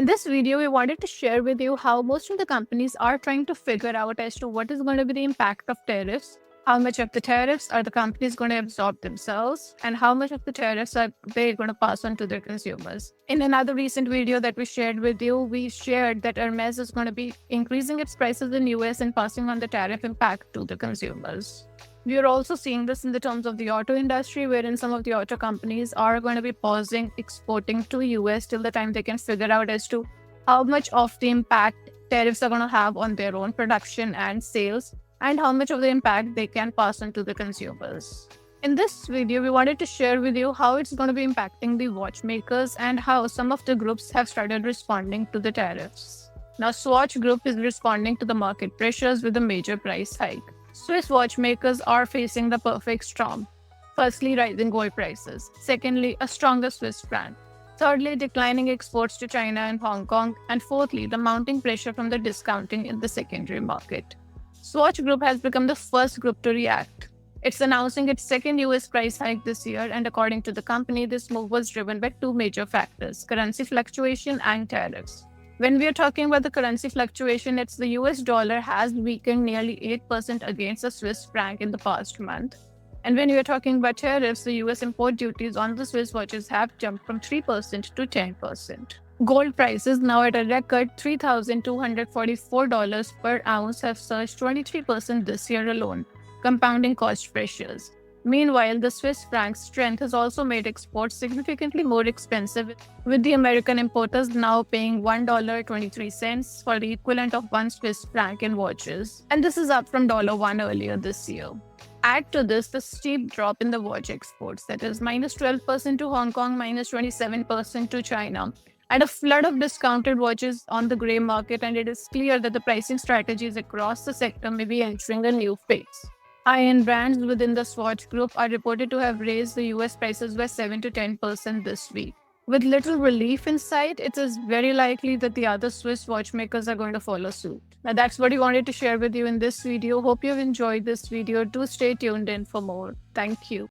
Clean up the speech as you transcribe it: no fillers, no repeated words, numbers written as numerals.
In this video, we wanted to share with you how most of the companies are trying to figure out as to what is going to be the impact of tariffs, how much of the tariffs are the companies going to absorb themselves, and how much of the tariffs are they going to pass on to their consumers. In another recent video that we shared with you, we shared that Hermes is going to be increasing its prices in US and passing on the tariff impact to the consumers. We are also seeing this in the terms of the auto industry, wherein some of the auto companies are going to be pausing exporting to US till the time they can figure out as to how much of the impact tariffs are going to have on their own production and sales, and how much of the impact they can pass on to the consumers. In this video, we wanted to share with you how it's going to be impacting the watchmakers and how some of the groups have started responding to the tariffs. Now, Swatch Group is responding to the market pressures with a major price hike. Swiss watchmakers are facing the perfect storm. Firstly, rising gold prices. Secondly, a stronger Swiss franc. Thirdly, declining exports to China and Hong Kong. And fourthly, the mounting pressure from the discounting in the secondary market. Swatch Group has become the first group to react. It's announcing its second US price hike this year, and according to the company, this move was driven by two major factors: currency fluctuation and tariffs. When we are talking about the currency fluctuation, it's the US dollar has weakened nearly 8% against the Swiss franc in the past month. And when we are talking about tariffs, the US import duties on the Swiss watches have jumped from 3% to 10%. Gold prices, now at a record $3,244 per ounce, have surged 23% this year alone, compounding cost pressures. Meanwhile, the Swiss franc's strength has also made exports significantly more expensive, with the American importers now paying $1.23 for the equivalent of 1 Swiss franc in watches, and this is up from $1 earlier this year. Add to this the steep drop in the watch exports, that is minus 12% to Hong Kong, minus 27% to China, and a flood of discounted watches on the grey market, and it is clear that the pricing strategies across the sector may be entering a new phase. High-end brands within the Swatch Group are reported to have raised the US prices by 7 to 10% this week. With little relief in sight, it is very likely that the other Swiss watchmakers are going to follow suit. Now, that's what we wanted to share with you in this video. Hope you've enjoyed this video. Do stay tuned in for more. Thank you.